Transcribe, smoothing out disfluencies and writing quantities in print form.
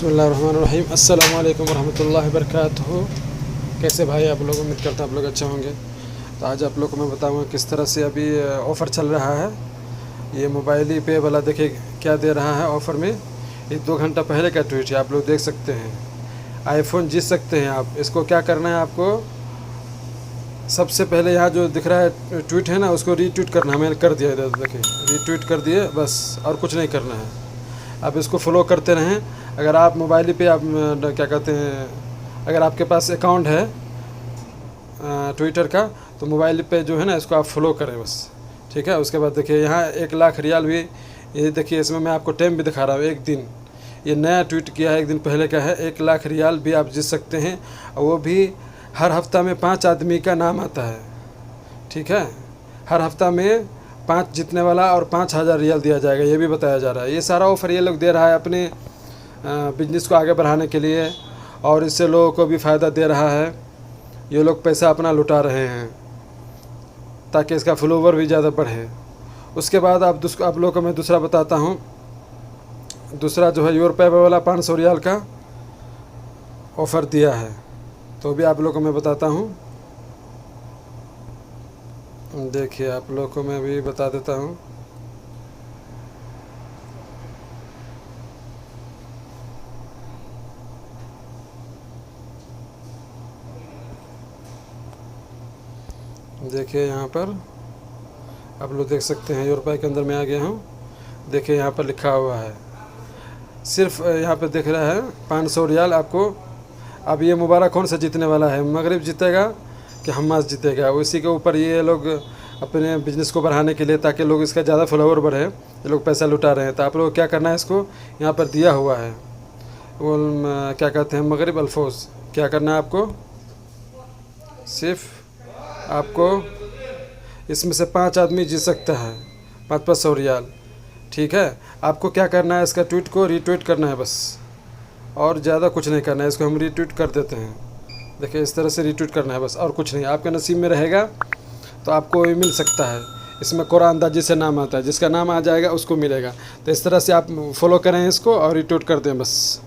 बिस्मिल्लाहिर्रहमानिर्रहीम। अस्सलामु अलैकुम वरहमतुल्लाहि वबरकातुहू। कैसे भाई आप लोग, उम्मीद करता हूँ आप लोग अच्छे होंगे। तो आज आप लोग को मैं बताऊँगा किस तरह से अभी ऑफ़र चल रहा है। ये मोबाइल ही पे वाला देखिए क्या दे रहा है ऑफ़र में। ये 2 घंटा पहले का ट्वीट है, आप लोग देख सकते हैं। आईफोन जीत सकते हैं आप। इसको क्या करना है आपको, सबसे पहले यहाँ जो दिख रहा है ट्वीट है ना, उसको रीट्वीट करना है। मैंने कर दिया इधर देखिए, रीट्वीट कर दिए बस, और कुछ नहीं करना है। आप इसको फॉलो करते रहें। अगर आप मोबाइल पे आप क्या कहते हैं, अगर आपके पास अकाउंट है ट्विटर का, तो मोबाइल पे जो है ना इसको आप फॉलो करें बस, ठीक है। उसके बाद देखिए यहाँ 1 लाख रियाल भी, ये देखिए इसमें मैं आपको टाइम भी दिखा रहा हूँ। एक दिन ये नया ट्वीट किया है, एक दिन पहले का है। 1 लाख रियाल भी आप जीत सकते हैं, और वो भी हर हफ्ता में 5 आदमी का नाम आता है, ठीक है। हर हफ्ता में 5 जीतने वाला और 5,000 रियाल दिया जाएगा, ये भी बताया जा रहा है। ये सारा ऑफ़र ये लोग दे रहा है अपने बिजनेस को आगे बढ़ाने के लिए, और इससे लोगों को भी फ़ायदा दे रहा है। ये लोग पैसा अपना लुटा रहे हैं ताकि इसका फॉलोवर भी ज़्यादा बढ़े। उसके बाद आप लोगों को मैं दूसरा बताता हूँ। दूसरा जो है यूरोप वाला 500 रियाल का ऑफ़र दिया है, तो भी आप लोगों को मैं बताता हूँ। देखिए आप लोगों को मैं भी बता देता हूँ। देखिए यहाँ पर आप लोग देख सकते हैं, यूरोप के अंदर मैं आ गया हूँ। देखिए यहाँ पर लिखा हुआ है, सिर्फ यहाँ पर दिख रहा है 500 रियाल आपको। अब ये मुबारक कौन सा जीतने वाला है, मगरिब जीतेगा कि हमास जीतेगा, उसी के ऊपर ये लोग अपने बिज़नेस को बढ़ाने के लिए, ताकि लोग इसका ज़्यादा फॉलोवर बढ़े, ये लोग पैसा लुटा रहे हैं। तो आप लोग क्या करना है, इसको यहाँ पर दिया हुआ है वो क्या कहते हैं, मगरिब अल्फोज। क्या करना है आपको, सिर्फ आपको इसमें से 5 आदमी जीत सकता है 500 रियाल, ठीक है। आपको क्या करना है, इसका ट्वीट को रीट्वीट करना है बस, और ज़्यादा कुछ नहीं करना है। इसको हम रीट्वीट कर देते हैं, देखिए इस तरह से रीट्वीट करना है बस, और कुछ नहीं। आपके नसीब में रहेगा तो आपको ये मिल सकता है। इसमें कुरान अंदाजी से नाम आता है, जिसका नाम आ जाएगा उसको मिलेगा। तो इस तरह से आप फॉलो करें इसको और रीट्वीट कर दें बस।